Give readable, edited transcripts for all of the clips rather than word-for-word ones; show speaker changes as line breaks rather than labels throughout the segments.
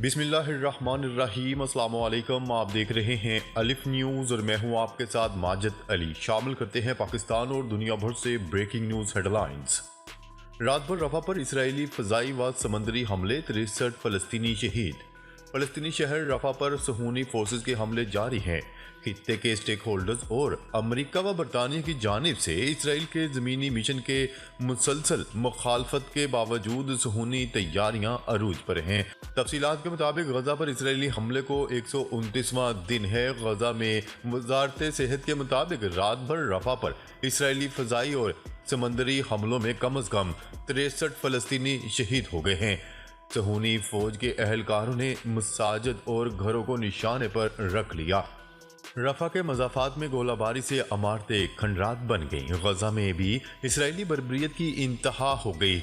बिस्मिल्लाहिर्रहमानिर्रहीम। अस्सलाम वालेकुम। आप देख रहे हैं अलिफ न्यूज़ और मैं हूं आपके साथ माजिद अली। शामिल करते हैं पाकिस्तान और दुनिया भर से ब्रेकिंग न्यूज़ हेडलाइंस। रात भर रफा पर इसराइली फ़ज़ाई व समंदरी हमले, 63 फ़लस्तीनी शहीद। फ़लस्तीनी शहर रफा पर सहूनी फोर्सेस के हमले जारी हैं। खित्ते के स्टेक होल्डर्स और अमेरिका व बरतानिया की जानिब से इसराइल के ज़मीनी मिशन के मुसलसल मुखालफत के बावजूद सहूनी तैयारियां अरूज पर हैं। तफसीलात के मुताबिक गजा पर इसराइली हमले को 129वां दिन है। गजा में वजारत सेहत के मुताबिक रात भर रफा पर इसराइली फ़ज़ाई और समंदरी हमलों में कम अज़ कम 63 फ़लस्तीनी शहीद हो गए हैं। सहूनी फौज के अहलकारों ने मसाजिद और घरों को निशाने पर रख लिया। रफा के मज़ाफ़ात में गोलाबारी से इमारतें खंडरात बन गईं। गजा में भी इसराइली बर्बरियत की इंतहा हो गई।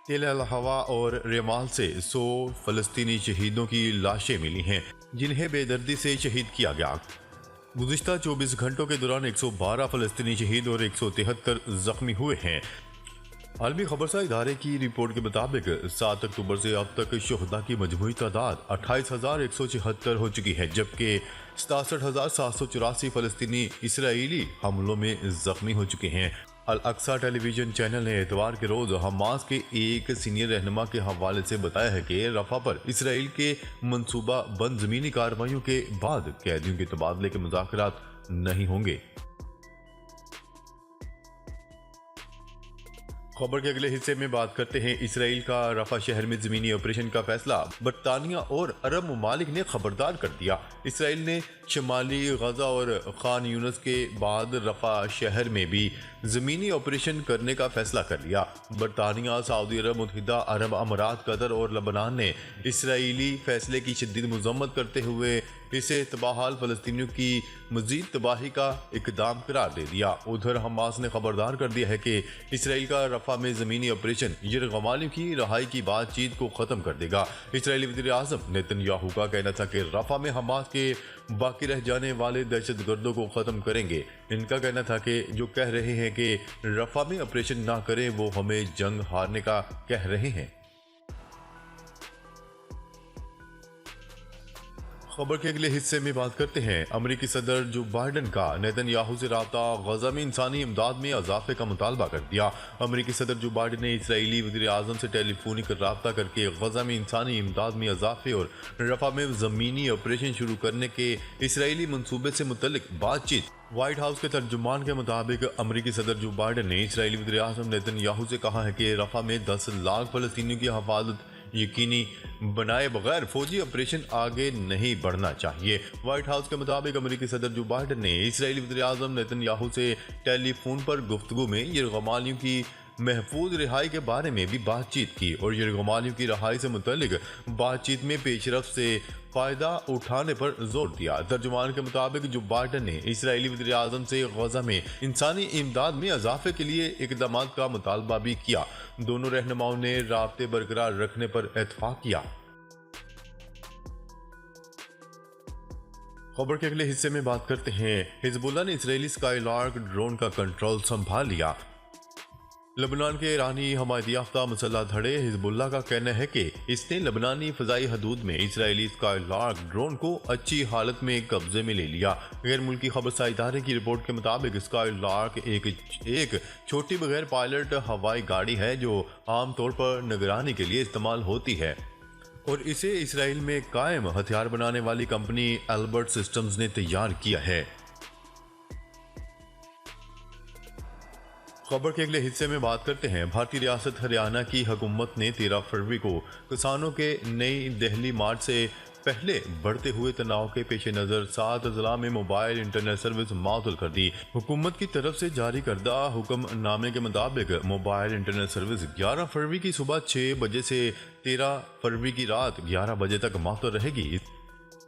तेल अल हवा और रेमाल से 100 फ़लस्तीनी शहीदों की लाशें मिली हैं, जिन्हें बेदर्दी से शहीद किया गया। गुज़िश्ता 24 घंटों के दौरान 112 फ़लस्तीनी शहीद और 173 जख्मी हुए हैं। आलमी खबरसा इदारे की रिपोर्ट के मुताबिक 7 अक्टूबर से अब तक शुहदा की मजमूई तादाद 28,174 हो चुकी है, जबकि 67,784 फ़लस्तीनी इसराइली हमलों में जख्मी हो चुके हैं। अल अक्सा टेलीविजन चैनल ने एतवार के रोज हमास के एक सीनियर रहनुमा के हवाले से बताया है कि रफा पर इसराइल के मंसूबा बंद ज़मीनी कार्रवाइयों के बाद कैदियों के तबादले के मुज़ाकरात नहीं होंगे। खबर के अगले हिस्से में बात करते हैं इसराइल का रफा शहर में ज़मीनी ऑपरेशन का फैसला। बरतानिया और अरब ममालिक ने खबरदार कर दिया। इसराइल ने शमाली गजा और खान यूनस के बाद रफा शहर में भी ज़मीनी ऑपरेशन करने का फैसला कर लिया। बरतानिया, सऊदी अरब, मुत्तहिदा अरब अमारात, कतर और लबनान ने इसराइली फैसले की शदीद मजम्मत करते हुए इसे तबाहाल फ़लस्तीनियों की मज़ीद तबाही का इक़दाम करार दे दिया। उधर हमास ने खबरदार कर दिया है कि इसराइल का रफा में ज़मीनी ऑपरेशन यरगमालियों की रहाई की बातचीत को ख़त्म कर देगा। इसराइली वज़ीर आज़म नेतन्याहू का कहना था कि रफा में हमास के बाकी रह जाने वाले दहशतगर्दों को ख़त्म करेंगे। इनका कहना था कि जो कह रहे हैं कि रफा में ऑपरेशन ना करें, वो हमें जंग हारने का कह रहे हैं। खबर के अगले हिस्से में बात करते हैं अमेरिकी सदर जो बाइडन का नेतन्याहू से राब्ता। गजा में इंसानी इमदाद में इजाफे का मुतालबा कर दिया। अमेरिकी सदर जो बाइडन ने इसराइली वज़ीर आज़म से टेलीफोनिक राब्ता करके गजा में इंसानी इमदाद में इजाफे और रफा में ज़मीनी ऑपरेशन शुरू करने के इसराइली मनसूबे से मुतल्लिक बातचीत। व्हाइट हाउस के तर्जुमान के मुताबिक अमेरिकी सदर जो बाइडन ने इसराइली वज़ीर आज़म नेतन्याहू से कहा है कि रफा में 10 लाख फ़लस्तीनियों की हिफाजत यकीनी बनाए बगैर फौजी ऑपरेशन आगे नहीं बढ़ना चाहिए। व्हाइट हाउस के मुताबिक अमेरिकी सदर जो बाइडन ने इसराइली वज़ीर आज़म नेतन्याहू से टेलीफोन पर गुफ्तगू में यरगमालियों की महफूज रिहाई के बारे में भी बातचीत की और यरगमालियों की रिहाई से मुतल्लिक बातचीत में पेशरफ से फ़ायदा उठाने पर जोर दिया। तर्जुमान के मुताबिक जो बाइडन ने इसराइली वज़ीर आज़म से गजा में इंसानी इमदाद में इजाफे के लिए इक़दाम का मुतालबा भी किया। दोनों रहनुमाओं ने राब्ते बरकरार रखने पर इत्तफाक किया। खबर के अगले हिस्से में बात करते हैं हिजबुल्लाह ने इसराइली स्काईलार्क ड्रोन का कंट्रोल संभाल लिया। लबनान के ईरानी हमायती याफ्ता मुसल्लह धड़े हिजबुल्लाह का कहना है कि इसने लबनानी फ़ज़ाई हदूद में इसराइली स्काईलार्क ड्रोन को अच्छी हालत में कब्जे में ले लिया। गैर मुल्की खबरसा इदारे की रिपोर्ट के मुताबिक स्काईलार्क एक छोटी बगैर पायलट हवाई गाड़ी है जो आमतौर पर निगरानी के लिए इस्तेमाल होती है और इसे इसराइल में कायम हथियार बनाने वाली कंपनी एल्बर्ट सिस्टम्स ने तैयार किया है। खबर के अगले हिस्से में बात करते हैं भारतीय रियासत हरियाणा की हुकूमत ने 13 फरवरी को किसानों के नई दिल्ली मार्च से पहले बढ़ते हुए तनाव के पेश नज़र 7 अजला में मोबाइल इंटरनेट सर्विस मअतूल कर दी। हुकूमत की तरफ से जारी करदा हुक्मनामे के मुताबिक मोबाइल इंटरनेट सर्विस 11 फरवरी की सुबह 6 बजे से 13 फरवरी की रात 11 बजे तक मअतूल रहेगी।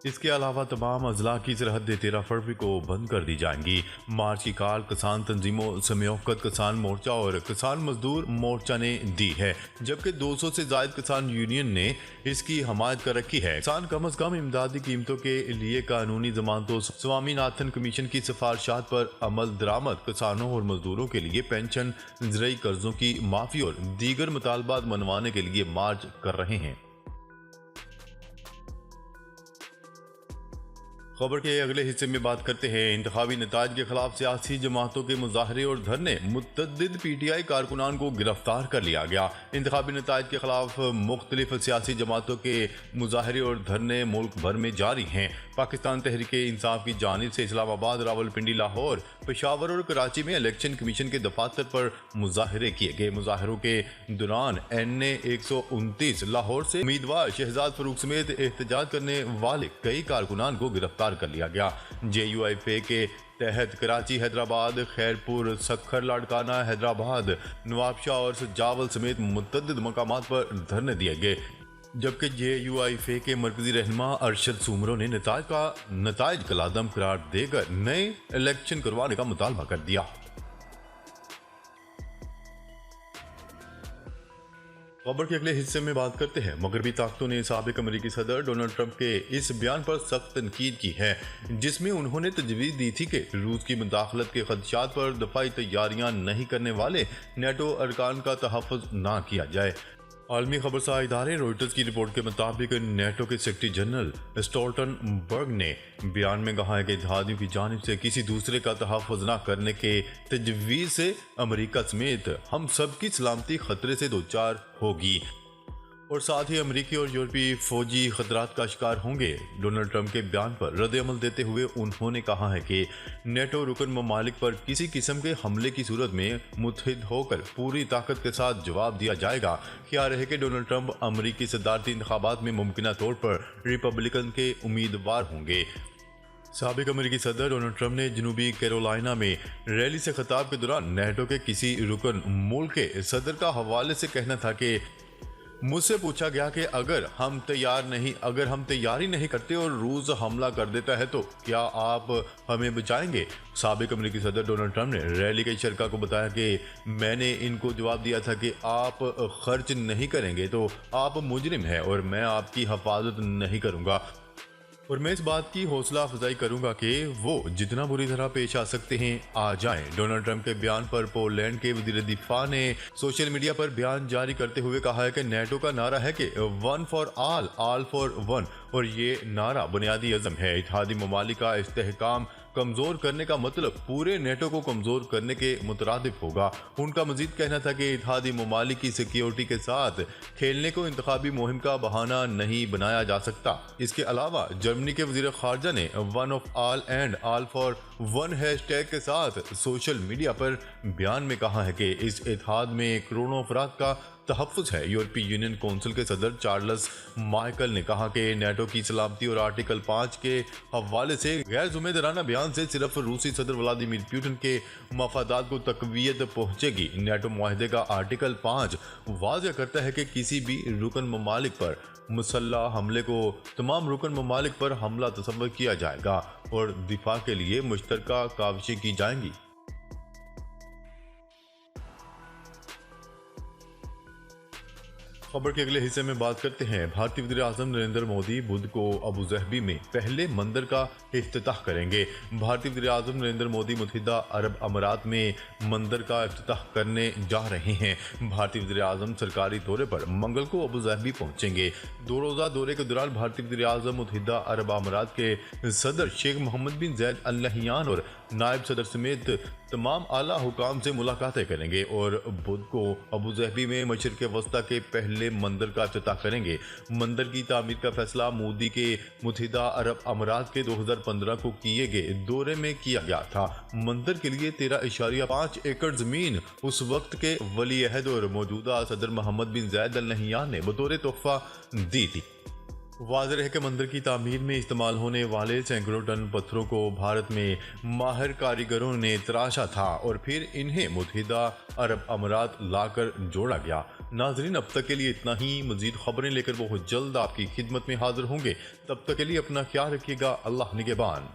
इसके अलावा तमाम अजला की सरहदें 13 फरवरी को बंद कर दी जाएंगी। मार्च की काल किसान तंजीमों समयोकत किसान मोर्चा और किसान मजदूर मोर्चा ने दी है, जबकि 200 से ज्यादा किसान यूनियन ने इसकी हमायत कर रखी है। किसान कम अज कम इमदादी कीमतों के लिए कानूनी जमानतों, स्वामीनाथन कमीशन की सिफारिशात पर अमल दरामद, किसानों और मजदूरों के लिए पेंशन, ज़राई कर्जों की माफी और दीगर मुतालबात मनवाने के लिए मार्च कर रहे हैं। खबर के अगले हिस्से में बात करते हैं इंतखाबी नताज के खिलाफ सियासी जमातों के मुजाहरे और धरने। मुतअद्दिद PTI कारकुनान को गिरफ्तार कर लिया गया। इंतखाबी नताज के खिलाफ मुख्तलिफ सियासी जमातों के मुजाहरे और धरने मुल्क भर में जारी हैं। पाकिस्तान तहरीक इंसाफ की जानिब से इस्लामाबाद, रावलपिंडी, लाहौर, पेशावर और कराची में इलेक्शन कमीशन के दफातर पर मुजाहरे किए गए। मुजाहरों के दौरान NA 129 लाहौर से उम्मीदवार शहजाद फरूक समेत एहतजाज करने वाले कई कारकुनान को गिरफ्तार कर लिया गया। JUIF के तहत कराची, हैदराबाद, खैरपुर, सखर, लाड़काना, हैदराबाद, नवाबशाह और सजावल समेत मुतअद्दिद मकामात पर धरने दिए गए, जबकि JUIF के मरकजी रहनुमा अरशद सूमरों ने नताइज कलादम करार देकर नए इलेक्शन करवाने का मुतालबा कर दिया। खबर के अगले हिस्से में बात करते हैं। मगरबी ताकतों ने साबिक अमेरिकी सदर डोनाल्ड ट्रंप के इस बयान पर सख्त तनकीद की है, जिसमें उन्होंने तजवीज़ दी थी कि रूस की मुदाखलत के खदशात पर दफाई तैयारियां नहीं करने वाले नेटो अरकान का तहफ़्फ़ुज़ ना किया जाए। आलमी खबरसां इदारे रॉयटर्स की रिपोर्ट के मुताबिक नेटो के सेक्रेटरी जनरल स्टोल्टनबर्ग ने बयान में कहा है कि इत्तेहादियों की जानिब से किसी दूसरे का तहफ़्फ़ुज़ न करने के तजवीज़ से अमेरिका समेत हम सब की सलामती खतरे से दोचार होगी और साथ ही अमेरिकी और यूरोपीय फौजी खतरात का शिकार होंगे। डोनाल्ड ट्रंप के बयान पर रद्द-ए-अमल देते हुए उन्होंने कहा है कि नेटो रुकन ममालिक पर किसी किस्म के हमले की सूरत में मुत्तहिद होकर पूरी ताकत के साथ जवाब दिया जाएगा। ख्याल रहे कि डोनाल्ड ट्रंप अमेरिकी सदारती इंतखाबात में मुमकिना तौर पर रिपब्लिकन के उम्मीदवार होंगे। साबिक अमेरिकी सदर डोनाल्ड ट्रंप ने जनूबी कैरोलिना में रैली से खिताब के दौरान नेटो के किसी रुकन मुल्क के सदर का हवाले से कहना था कि मुझसे पूछा गया कि अगर हम तैयारी नहीं करते और रूस हमला कर देता है तो क्या आप हमें बचाएंगे। साबिक अमेरिकी सदर डोनाल्ड ट्रंप ने रैली के शरका को बताया कि मैंने इनको जवाब दिया था कि आप खर्च नहीं करेंगे तो आप मुजरिम हैं और मैं आपकी हिफाजत नहीं करूंगा और मैं इस बात की हौसला अफजाई करूंगा कि वो जितना बुरी तरह पेश आ सकते हैं आ जाएं। डोनाल्ड ट्रंप के बयान पर पोलैंड के वज़ीर दिफा ने सोशल मीडिया पर बयान जारी करते हुए कहा है कि नेटो का नारा है कि one for all for one, और ये नारा बुनियादी अज़म है। इत्तेहादी ममालिक का इस्तेहकाम कमज़ोर करने का मतलब पूरे नेटो को कमज़ोर करने के मुतरादिफ होगा। उनका मजीद कहना था कि इत्तेहादी ममालिक की सिक्योरिटी के साथ खेलने को इंतखाबी मुहिम का बहाना नहीं बनाया जा सकता। इसके अलावा जर्मनी के वज़ीर ख़ारजा ने one of all and all for one hashtag के साथ सोशल मीडिया पर बयान में कहा है कि इस इत्तेहाद में करोड़ों अफराद का तहफ़्फ़ुज़ है। यूरोपीय यूनियन कौंसिल के सदर चार्ल्स माइकल ने कहा कि नेटो की सलामती और आर्टिकल 5 के हवाले से गैर ज़िम्मेदाराना बयान से सिर्फ रूसी सदर व्लादिमीर पुतिन के मफादात को तक़वियत पहुँचेगी। नेटो मुआहदे का आर्टिकल 5 वाज़ेह करता है कि किसी भी रुकन ममालिक पर मुसल्लह हमले को तमाम रुकन ममालिक पर हमला तस्वर किया जाएगा और दिफा के लिए मुश्तरका काविशें की जाएंगी। खबर के अगले हिस्से में बात करते हैं। भारतीय वज़ीर आज़म नरेंद्र मोदी बुध को अबू ज़हबी में पहले मंदिर का इफ्तिताह करेंगे। भारतीय वज़ीर आज़म नरेंद्र मोदी मुत्तहिदा अरब अमारात में मंदिर का इफ्तिताह करने जा रहे हैं। भारतीय वज़ीर आज़म सरकारी दौरे पर मंगल को अबू ज़हबी पहुंचेंगे। 2 रोज़ा दौरे के दौरान भारतीय वज़ीर आज़म मुत्तहिदा अरब अमारात के सदर शेख मोहम्मद बिन ज़ायद अल नहयान और नायब सदर समेत तमाम आला हुकाम से मुलाकातें करेंगे और बुध को अबू ज़हबी में मशरिक़ वस्ता के पहले मंदिर का इफ्तिताह करेंगे। मंदिर की तामीर का फैसला मोदी के मुत्तहिदा अरब अमारात के 2015 को किए गए दौरे में किया गया था। मंदिर के लिए 13.5 एकड़ जमीन उस वक्त के वली अहद और मौजूदा सदर मोहम्मद बिन ज़ायद अल नहयान ने बतौर तोहफा दी थी। वाज़ेह है कि मंदिर की तामीर में इस्तेमाल होने वाले सैकड़ों टन पत्थरों को भारत में माहिर कारीगरों ने तराशा था और फिर इन्हें मुत्तहिदा अरब अमारात लाकर जोड़ा गया। नाजरीन, अब तक के लिए इतना ही। मजीद खबरें लेकर बहुत जल्द आपकी खिदमत में हाजिर होंगे। तब तक के लिए अपना ख्याल रखिएगा। अल्लाह निगहबान।